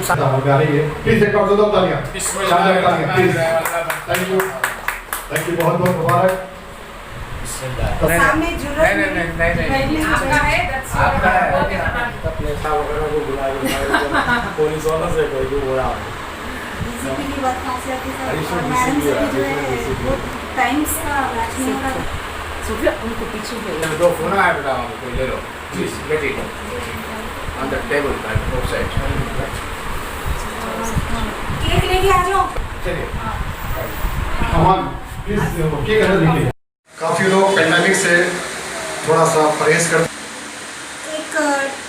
Please एक बार जोरदार तालियां। शानदार तालियां प्लीज। थैंक यू बहुत बहुत मुबारक। सामने नहीं आपका है, आपका है पुलिस वालों से कोई भी बोला बीजेपी की बात खासियत है और मैडम से भी जो है वो टाइम्स का मैच नहीं हो रहा सोफिया उनको पीछे है दो फोन आया बेटा कोई ले लो please get it on the table by both side cake लेके आ जाओ। चलिए अमन प्लीज केक अंदर देखिए। काफ़ी लोग पेंडेमिक से थोड़ा सा परहेज कर एक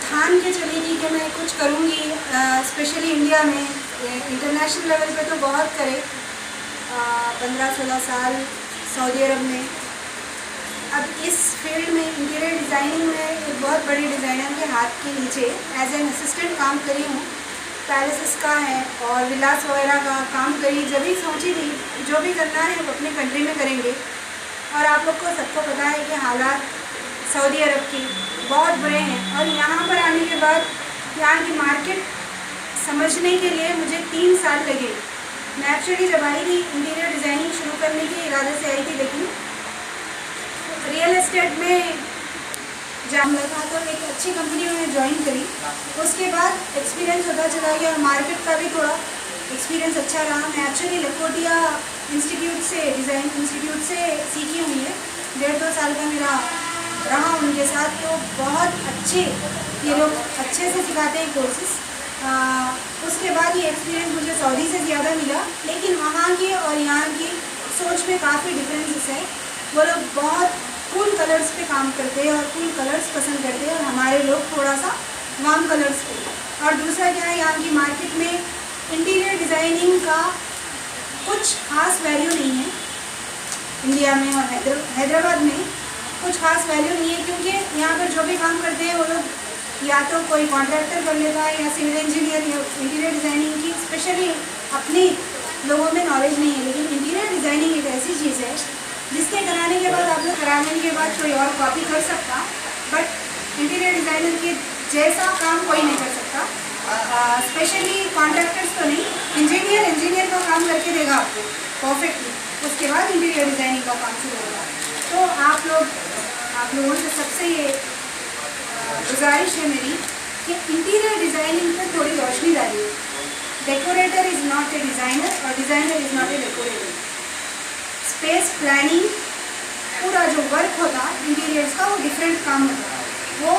ठान के चली थी कि मैं कुछ करूँगी स्पेशली इंडिया में, इंटरनेशनल लेवल पे तो बहुत करे 15-16 साल सऊदी अरब में। अब इस फील्ड में इंटीरियर डिज़ाइनिंग में एक बहुत बड़ी डिज़ाइनर के हाथ के नीचे एज एन असिस्टेंट काम करी हूँ। पैलेसेस का है और विलास वगैरह का काम करी। जब भी सोची थी जो भी करना है वो अपने कंट्री में करेंगे। और आप लोग को सबको पता है कि हालात सऊदी अरब के बहुत बुरे हैं और यहाँ पर आने के बाद यहाँ की मार्केट समझने के लिए मुझे 3 साल लगे। मैं एक्चुअली जब आई थी इंटीरियर डिज़ाइनिंग शुरू करने के इरादे से आई थी, लेकिन रियल एस्टेट में जब लगा तो एक अच्छी कंपनी में ज्वाइन करी। उसके बाद एक्सपीरियंस होता चला गया, मार्केट का भी थोड़ा एक्सपीरियंस अच्छा रहा। मैं एक्चुअली लखोटिया इंस्टीट्यूट से डिज़ाइन इंस्टीट्यूट से सीखी हुई है, 1.5-2 साल का मेरा रहा उनके साथ। तो बहुत अच्छे ये लोग अच्छे से सिखाते हैं कोर्सेस। उसके बाद ये एक्सपीरियंस मुझे सऊदी से ज़्यादा मिला, लेकिन वहाँ की और यहाँ की सोच में काफ़ी डिफरेंसेस है। वो लोग बहुत कूल कलर्स पे काम करते हैं और कूल कलर्स पसंद करते हैं और हमारे लोग थोड़ा सा वार्म कलर्स पे। और दूसरा क्या है, यहाँ की मार्केट में इंटीरियर डिज़ाइनिंग का कुछ खास वैल्यू नहीं है। इंडिया में और हैदराबाद में कुछ खास वैल्यू नहीं है, क्योंकि यहाँ पर जो भी काम करते हैं वो लोग या तो कोई कॉन्ट्रैक्टर कर लेता है या सिविल इंजीनियर या इंटीरियर डिज़ाइनिंग की स्पेशली अपने लोगों में नॉलेज नहीं है। लेकिन इंटीरियर डिज़ाइनिंग एक ऐसी चीज़ है जिसके कराने के बाद आप लोग कराने के बाद कोई और कॉपी कर सकता, बट इंटीरियर डिज़ाइनर के जैसा काम कोई नहीं कर सकता। स्पेशली कॉन्ट्रैक्टर्स तो नहीं, इंजीनियर का काम करके देगा आपको परफेक्टली, उसके बाद इंटीरियर डिज़ाइनिंग का काम शुरू होगा। तो आप लोगों से सबसे ये गुजारिश है मेरी कि इंटीरियर डिज़ाइनिंग पर थोड़ी रोशनी डालिए। Decorator is not a designer और designer is not a decorator. Space planning पूरा जो वर्क होता इंटीरियर्स का वो डिफरेंट काम होता, वो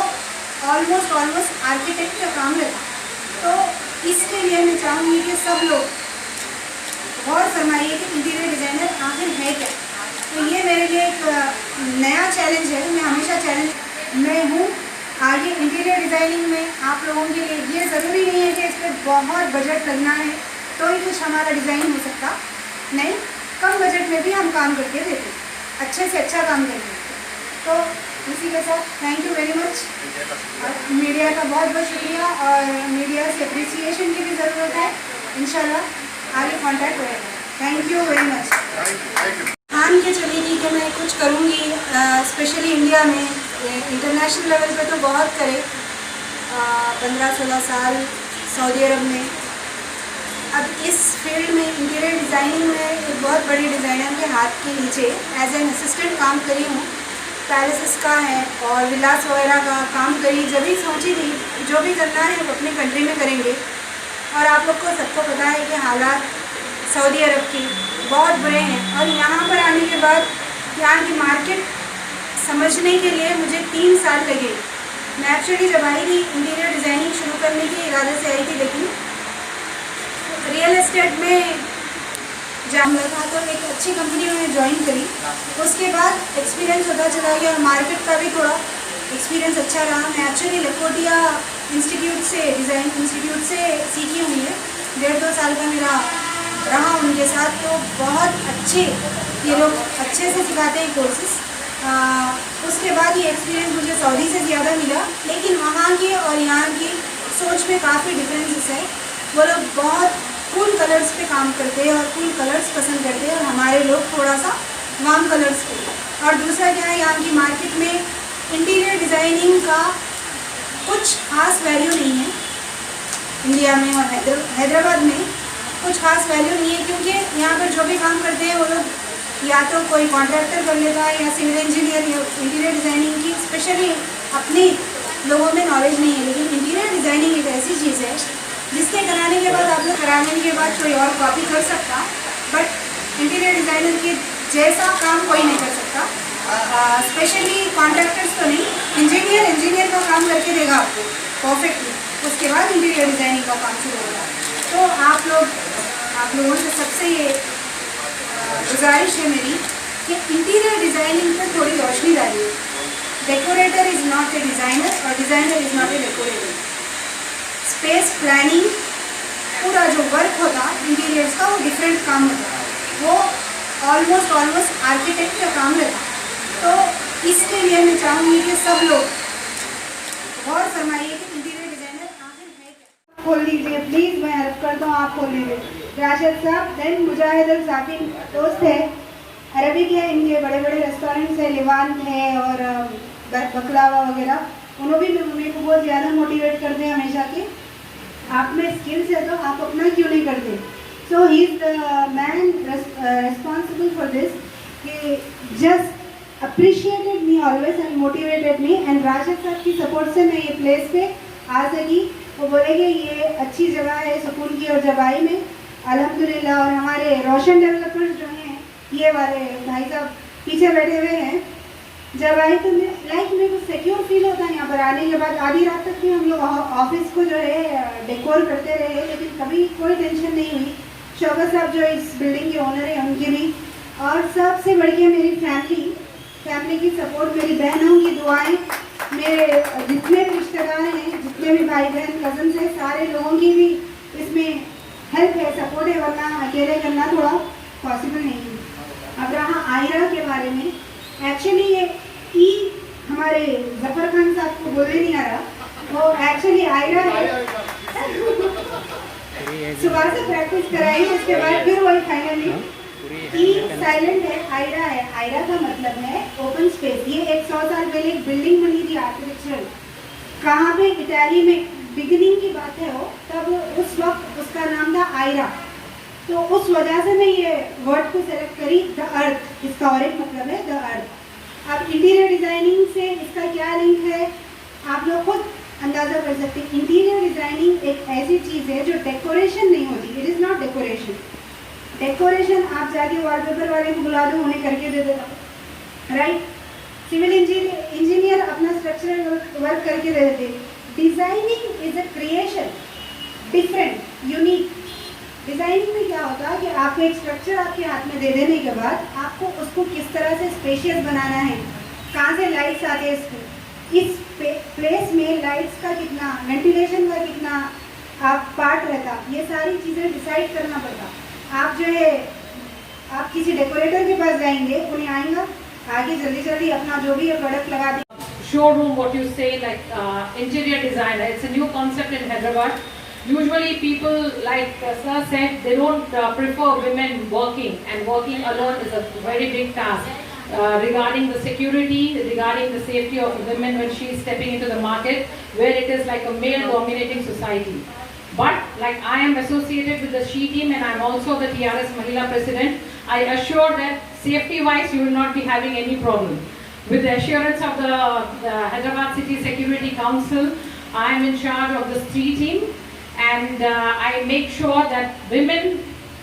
ऑलमोस्ट आर्किटेक्ट का काम रहता। तो इसके लिए मैं चाहूँगी कि सब लोग गौर फरमाइए कि इंटीरियर डिज़ाइनर आखिर है क्या। तो ये मेरे लिए एक नया चैलेंज है। मैं हमेशा चैलेंज मैं हूँ आगे इंटीरियर डिज़ाइनिंग में। आप लोगों के लिए ये ज़रूरी नहीं है कि इस पर बहुत बजट लगना है तो ही कुछ हमारा डिज़ाइन हो सकता, नहीं, कम बजट में भी हम काम करके देते, अच्छे से अच्छा काम करके। तो इसी के साथ thank you very much. Media का बहुत बहुत शुक्रिया और मीडिया से अप्रिसिएशन की भी ज़रूरत है। इंशाल्लाह आगे कांटेक्ट होएगा। Thank you very much. ठान के चली थी कि मैं कुछ करूँगी स्पेशली इंडिया में, इंटरनेशनल लेवल पे तो बहुत करे 15-16 साल सऊदी अरब में। अब इस फील्ड में इंटीरियर डिज़ाइनिंग में एक बहुत बड़ी डिज़ाइनर के हाथ के नीचे एज एन असिस्टेंट काम करी हूँ। पैलेसेस का है और विलास वगैरह का काम करी। जब भी सोची थी जो भी करना है वो अपने कंट्री में करेंगे। और आप लोग को सबको पता है कि हालात सऊदी अरब के बहुत बुरे हैं और यहाँ पर आने के बाद यहाँ की मार्केट समझने के लिए मुझे 3 साल लगे। मैं एक्चुअली जब आई थी इंटीरियर डिज़ाइनिंग शुरू करने के इरादे से आई थी, लेकिन रियल एस्टेट में जब लगा तो एक अच्छी कंपनी में ज्वाइन करी। उसके बाद एक्सपीरियंस होता चला गया और मार्केट का भी थोड़ा एक्सपीरियंस अच्छा रहा। मैं एक्चुअली लखोटिया इंस्टीट्यूट से डिज़ाइन इंस्टीट्यूट से सीखी हुई है, 1.5-2 साल का मेरा रहा उनके साथ। तो बहुत अच्छे ये लोग अच्छे से सिखाते हैं कोर्सेस। उसके बाद ये एक्सपीरियंस मुझे सऊदी से ज़्यादा मिला, लेकिन वहाँ की और यहाँ की सोच में काफ़ी डिफरेंसेस है। वो लोग बहुत कूल कलर्स पे काम करते हैं और कूल कलर्स पसंद करते हैं और हमारे लोग थोड़ा सा वार्म कलर्स पे। और दूसरा क्या है, यहाँ की मार्केट में इंटीरियर डिज़ाइनिंग का कुछ खास वैल्यू नहीं है। इंडिया में और हैदराबाद में कुछ खास वैल्यू नहीं है, क्योंकि यहाँ पर जो भी काम करते हैं वो लोग या तो कोई कॉन्ट्रैक्टर कर लेता है या सिविल इंजीनियर या इंटीरियर डिज़ाइनिंग की स्पेशली अपने लोगों में नॉलेज नहीं है। लेकिन इंटीरियर डिज़ाइनिंग एक ऐसी चीज़ है जिसके कराने के बाद आप लोग कराने के बाद कोई और कॉपी कर सकता, बट इंटीरियर डिज़ाइनर के जैसा काम कोई नहीं कर सकता। स्पेशली कॉन्ट्रैक्टर्स तो नहीं, इंजीनियर का काम करके देगा आपको परफेक्टली, उसके बाद इंटीरियर डिज़ाइनिंग का काम शुरू होगा। तो आप लोगों से सबसे ये गुजारिश है मेरी कि इंटीरियर डिज़ाइनिंग पर थोड़ी रोशनी डालिए। Decorator is not a designer और designer is not a decorator. Space planning पूरा जो वर्क होता इंटीरियर्स का वो डिफरेंट काम होता, वो ऑलमोस्ट आर्किटेक्ट का काम रहता। तो इसके लिए मैं चाहूँगी कि सब लोग गौर फरमाइए कि इंटीरियर डिज़ाइनर आखिर है क्या। खोल लीजिए प्लीज़, मैं हेल्प करता हूँ, आप खोल लीजिए। राशिद साहब, देन मुजाहिद अल साकिन दोस्त है, अरबिक है, इनके बड़े बड़े रेस्टोरेंट्स है, लिवान है और बकलावा वगैरह। उन्होंने भी मेरे को बहुत ज़्यादा मोटिवेट करते हैं हमेशा कि आप में स्किल्स है तो आप अपना क्यों नहीं करते। So he is the man responsible for this, कि just appreciated me always and motivated me, and Rashid साहब की सपोर्ट से मैं ये प्लेस पे आ सकी। वो बोलेंगे ये अच्छी जगह है सुकून की, और जब आई में अल्हम्दुलिल्लाह, और हमारे रोशन डेवलपर्स जो हैं ये वाले भाई साहब पीछे बैठे हुए हैं, जब आई तो मेरे को सिक्योर फील होता है यहाँ पर आने के बाद। आधी रात तक भी हम लोग ऑफिस को जो है डेकोर करते रहे, लेकिन कभी कोई टेंशन नहीं हुई। शौकत साहब जो इस बिल्डिंग के ओनर हैं उनकी भी, और सबसे बढ़ के मेरी फैमिली की सपोर्ट, मेरी बहनों की दुआएं, मेरे जितने भी रिश्तेदार हैं, जितने भी भाई बहन कज़न हैं, सारे लोगों की भी इसमें हेल्प है, सपोर्ट है, वरना अकेले करना थोड़ा पॉसिबल नहीं है। अब रहा आयरा के बारे में, एक्चुअली ये हमारे जफर खान साहब को बोलने नहीं आ रहा, वो एक्चुअली आयरा है। सुबह से प्रैक्टिस कराई, उसके बाद फिर वही फाइनली साइलेंट है, आयरा है। आयरा का मतलब है ओपन स्पेस। ये 100 साल पहले एक बिल्डिंग बनी थी आर्किटेक्चरल, कहाँ पे, इटाली में, बिगिनिंग की बात है वो, तब उस वक्त उसका नाम था आयरा। तो उस वजह से मैं ये वर्ड को सेलेक्ट करी, द अर्थ, इसका और एक मतलब है द अर्थ। अब इंटीरियर डिज़ाइनिंग से इसका क्या लिंक है आप लोग खुद अंदाज़ा कर सकते हैं। इंटीरियर डिज़ाइनिंग एक ऐसी चीज़ है जो डेकोरेशन नहीं होती, it is not decoration. Decoration आप जाके वॉलपेपर वाले को बुला दो, उन्हें करके दे देगा, राइट। सिविल इंजीनियर अपना स्ट्रक्चरल वर्क करके दे देते। Designing is a creation, different, unique. Designing में क्या होता है कि आपको एक स्ट्रक्चर आपके हाथ में दे देने के बाद आपको उसको किस तरह से स्पेशियस बनाना है, कहाँ से लाइट्स आते हैं, इस प्लेस में लाइट्स का कितना, वेंटिलेशन का कितना आप पार्ट रहता, ये सारी चीज़ें डिसाइड करना पड़ता। आप जो है आप किसी डेकोरेटर के पास जाएंगे, उन्हें आएगा आगे जल्दी अपना जो भी प्रोडक्ट लगा दें। Showroom, what you say, like interior designer, it's a new concept in Hyderabad. Usually people, like sir said, they don't prefer women working, and working alone is a very big task regarding the security, regarding the safety of women when she is stepping into the market, where it is like a male dominating society. But like I am associated with the SHE team and I am also the TRS Mahila President, I assure that safety wise you will not be having any problem. With the assurance of the Hyderabad City Security Council, I am in charge of the SHE team, and I make sure that women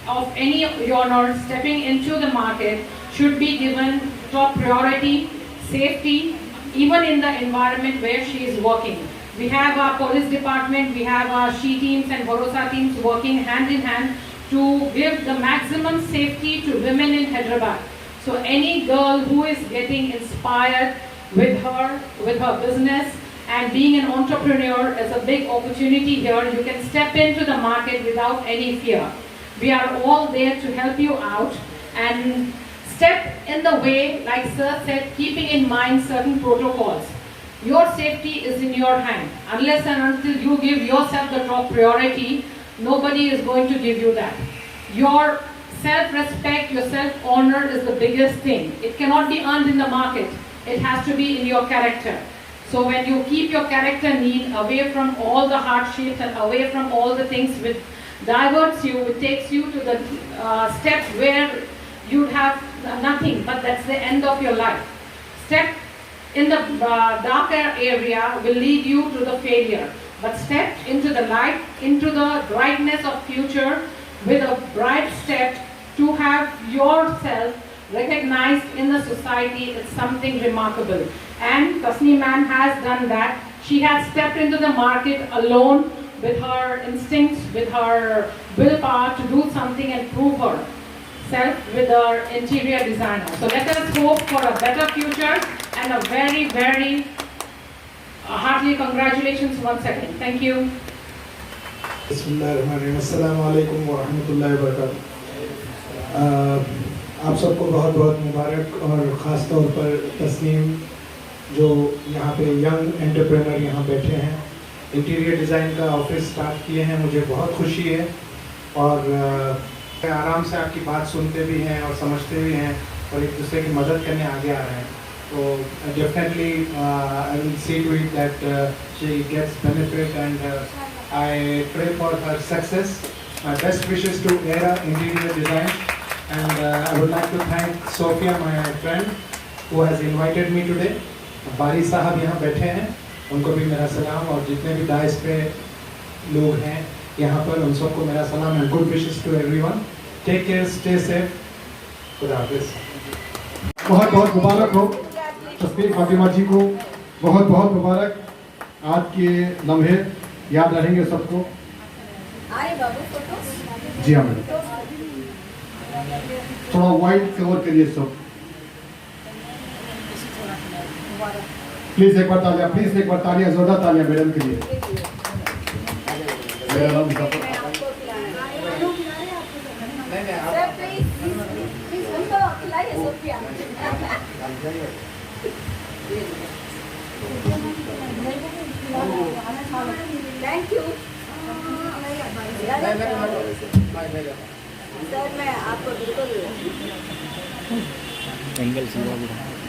of any honor stepping into the market should be given top priority, safety, even in the environment where she is working. We have our police department, we have our SHE teams and Bharosa teams working hand in hand to give the maximum safety to women in Hyderabad. So any girl who is getting inspired with her business and being an entrepreneur is a big opportunity here. You can step into the market without any fear. We are all there to help you out and step in the way, like sir said, keeping in mind certain protocols. Your safety is in your hand. Unless and until you give yourself the top priority, nobody is going to give you that. Your self-respect, your self-honor is the biggest thing. It cannot be earned in the market. It has to be in your character. So when you keep your character neat, away from all the hardships and away from all the things which diverts you, which takes you to the step where you'd have nothing, but that's the end of your life. Step in the darker area will lead you to the failure. But step into the light, into the brightness of future with a bright step to have yourself recognized in the society is something remarkable. And Tasneem Ma'am has done that. She has stepped into the market alone with her instincts, with her willpower to do something and prove herself with her interior designer. So let us hope for a better future and a very, very heartily congratulations once again. Thank you. बिस्मिल्लाहिर्रहमानिर्रहीम, अस्सलामु अलैकुम व रहमतुल्लाहि व बरकातुहू। आप सबको बहुत बहुत मुबारक, और ख़ास तौर पर तस्नीम जो यहाँ पे यंग एंटरप्रेनर यहाँ बैठे हैं, इंटीरियर डिज़ाइन का ऑफिस स्टार्ट किए हैं, मुझे बहुत खुशी है। और आराम से आपकी बात सुनते भी हैं और समझते भी हैं और एक दूसरे की मदद करने आगे आ रहे हैं। तो definitely I will see to it that she gets benefit and I pray for her success. My best wishes to Era Interior Design, and I would like to thank Sophia, my friend, who has invited me today. बारी साहब यहाँ बैठे हैं, उनको भी मेरा सलाम, और जितने भी दाइस पे लोग हैं यहाँ पर उन सबको मेरा सलाम and good wishes to everyone. Take care, stay safe. खुदा हाफिज़। बहुत बहुत मुबारक हो तस्नीम फातिमा जी को, बहुत बहुत मुबारक। आज के लम्हे याद रहेंगे सबको। आए बाबू फोटो। जी हाँ मैडम, थोड़ा वाइट कवर करिए सब प्लीज। एक बार तालियां, प्लीज एक बार तालियां, जोरदार तालियां मैडम के लिए। मेरा नाम मुजफ्फर। थैंक यू सर, मैं आपको बिल्कुल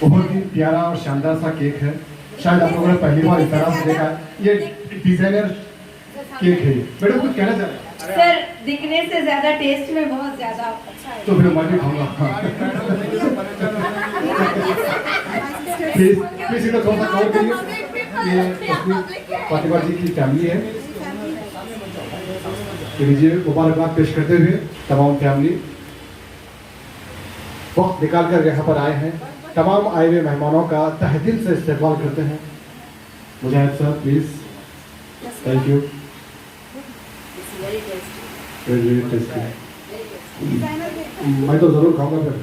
बहुत ही प्यारा और शानदार सा केक है। शायद आप लोगों ने पहली बार इस तरह से देखा। ये डिजाइनर केक है। मैडम कुछ कहना चाह रहे हैं? सर, दिखने से ज्यादा टेस्ट में बहुत ज्यादा अच्छा है। तो फिर मैं भी खाऊंगा। प्लीज प्लीज इधर थोड़ा सा कवर करिए। ये फातिमा जी की फैमिली है। लीजिए मुबारकबाद पेश करते हुए तमाम फैमिली वक्त निकाल कर यहाँ पर आए हैं। तमाम आए हुए मेहमानों का तहे दिल से इस्तेमाल करते हैं। Mujahid sir please. Thank you. Very tasty. मैं तो जरूर खाऊंगा फिर।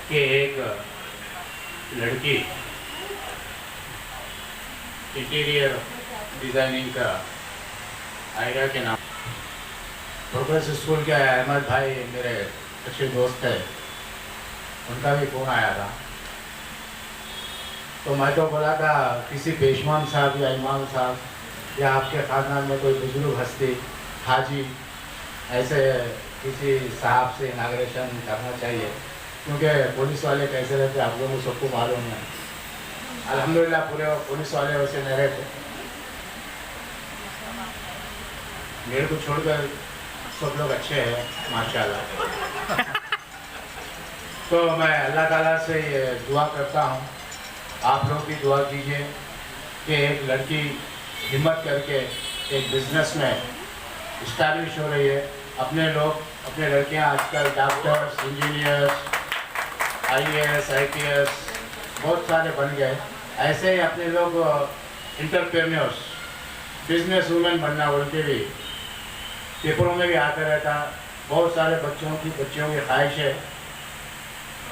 कि एक लड़की इंटीरियर डिज़ाइनिंग का आइडिया के नाम प्रोग्रेस स्कूल के अहमद भाई मेरे अच्छे दोस्त है, उनका भी फ़ोन आया था। तो मैं तो बोला था किसी पेशमान साहब या इमाम साहब या आपके ख़ानदान में कोई बुजुर्ग हस्ती हाजी ऐसे किसी साहब से इनाग्रेशन करना चाहिए, क्योंकि पुलिस वाले कैसे रहते आप लोगों को सबको मालूम है। अल्हम्दुलिल्लाह पूरे पुलिस वाले वैसे नहीं रहते, मेरे को छोड़कर सब लोग अच्छे हैं माशाल्लाह। तो मैं अल्लाह ताला से ये दुआ करता हूँ, आप लोग भी दुआ कीजिए कि एक लड़की हिम्मत करके एक बिज़नेस में इस्टेब्लिश हो रही है। अपने लोग अपने लड़कियाँ आजकल डॉक्टर्स, इंजीनियर्स, IAS, IPS बहुत सारे बन गए। ऐसे ही अपने लोग इंटरप्रेन्योर्स, बिजनेस वूमेन बनना उनके भी पेपरों में भी आता रहता। बहुत सारे बच्चियों की ख्वाहिश है,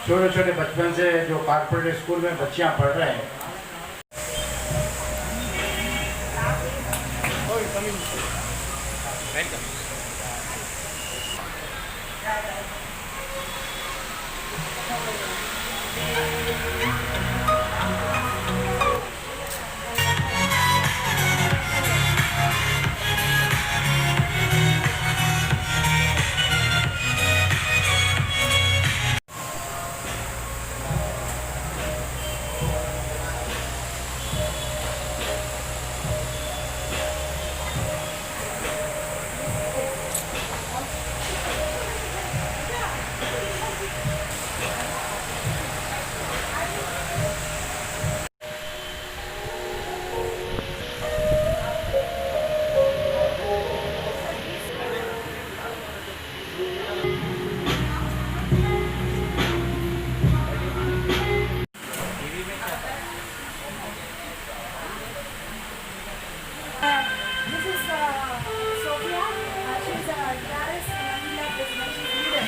छोटे छोटे बचपन से जो कॉर्पोरेट स्कूल में बच्चियां पढ़ रहे हैं। This is Sophia. She's a guitarist and we love business. She's a leader.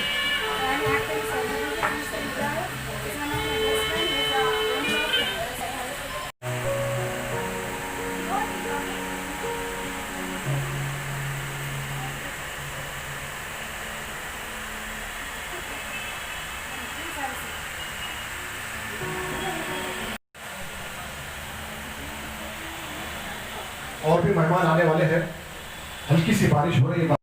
I'm acting so she's a guitar. It's one of my best friends. He's a member of the और भी मेहमान आने वाले हैं। हल्की सी बारिश हो रही है।